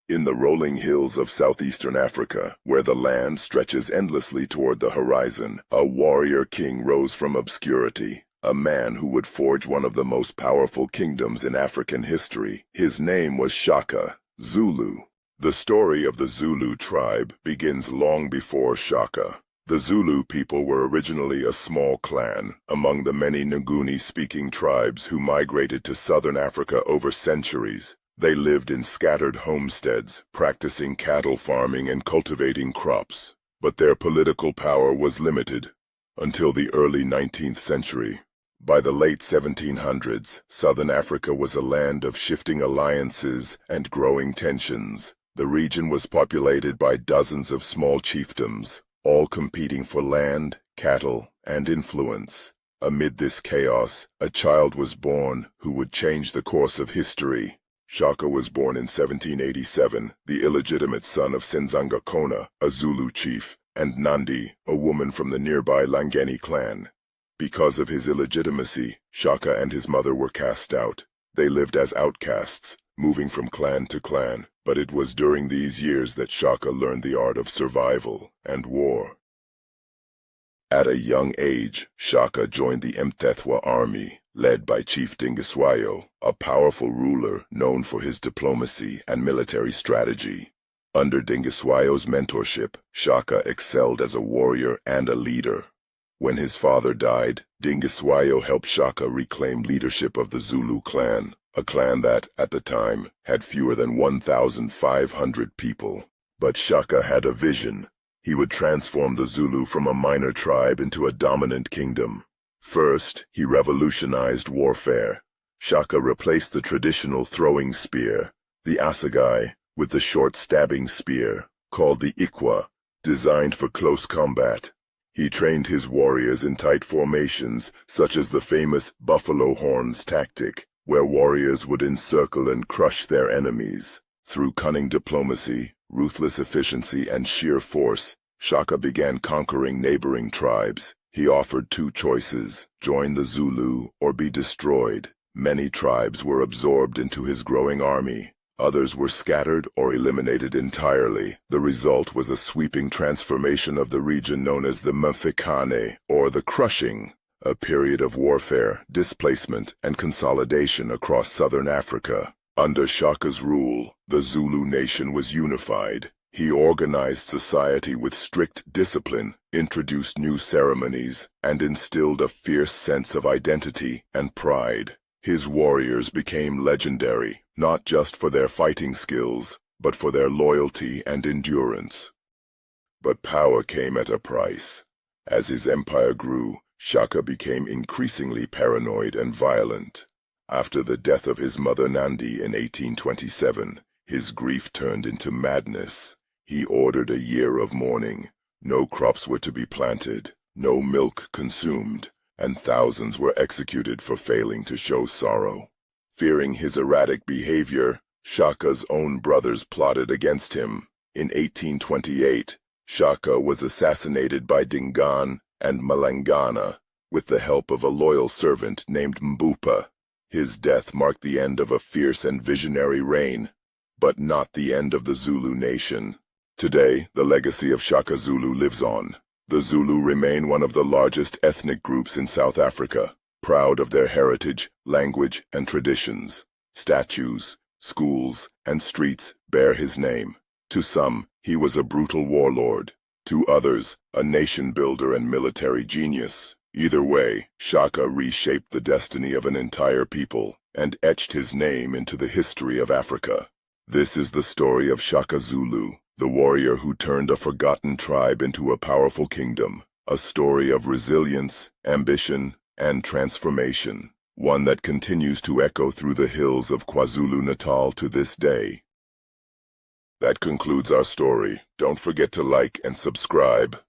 In the rolling hills of southeastern Africa, where the land stretches endlessly toward the horizon, a warrior king rose from obscurity, a man who would forge one of the most powerful kingdoms in African history. His name was Shaka Zulu. The story of the Zulu tribe begins long before Shaka. The Zulu people were originally a small clan among the many Nguni-speaking tribes who migrated to southern Africa over centuries. They lived in scattered homesteads, practicing cattle farming and cultivating crops. But their political power was limited until the early 19th century. By the late 1700s, southern Africa was a land of shifting alliances and growing tensions. The region was populated by dozens of small chiefdoms, all competing for land, cattle, and influence. Amid this chaos, a child was born who would change the course of history. Shaka was born in 1787, the illegitimate son of Senzanga Kona, a Zulu chief, and Nandi, a woman from the nearby Langeni clan. Because of his illegitimacy, Shaka and his mother were cast out. They lived as outcasts, moving from clan to clan, but it was during these years that Shaka learned the art of survival and war. At a young age, Shaka joined the Mthethwa army, led by Chief Dingiswayo, a powerful ruler known for his diplomacy and military strategy. Under Dingiswayo's mentorship, Shaka excelled as a warrior and a leader. When his father died, Dingiswayo helped Shaka reclaim leadership of the Zulu clan, a clan that, at the time, had fewer than 1,500 people. But Shaka had a vision. He would transform the Zulu from a minor tribe into a dominant kingdom. First, he revolutionized warfare. Shaka replaced the traditional throwing spear, the assegai, with the short stabbing spear, called the ikwa, designed for close combat. He trained his warriors in tight formations, such as the famous buffalo horns tactic, where warriors would encircle and crush their enemies. Through cunning diplomacy, ruthless efficiency, and sheer force, Shaka began conquering neighboring tribes. He offered two choices: join the Zulu or be destroyed. Many tribes were absorbed into his growing army. Others were scattered or eliminated entirely. The result was a sweeping transformation of the region known as the Mfikane, or the Crushing, a period of warfare, displacement, and consolidation across southern Africa. Under Shaka's rule, the Zulu nation was unified. He organized society with strict discipline, introduced new ceremonies, and instilled a fierce sense of identity and pride. His warriors became legendary, not just for their fighting skills, but for their loyalty and endurance. But power came at a price. As his empire grew, Shaka became increasingly paranoid and violent. After the death of his mother Nandi in 1827, his grief turned into madness. He ordered a year of mourning. No crops were to be planted, no milk consumed, and thousands were executed for failing to show sorrow. Fearing his erratic behavior, Shaka's own brothers plotted against him. In 1828, Shaka was assassinated by Dingaan and Malangana, with the help of a loyal servant named Mbupa. His death marked the end of a fierce and visionary reign, but not the end of the Zulu nation. Today, the legacy of Shaka Zulu lives on. The Zulu remain one of the largest ethnic groups in South Africa, proud of their heritage, language, and traditions. Statues, schools, and streets bear his name. To some, he was a brutal warlord. To others, a nation builder and military genius. Either way, Shaka reshaped the destiny of an entire people and etched his name into the history of Africa. This is the story of Shaka Zulu, the warrior who turned a forgotten tribe into a powerful kingdom. A story of resilience, ambition, and transformation. One that continues to echo through the hills of KwaZulu-Natal to this day. That concludes our story. Don't forget to like and subscribe.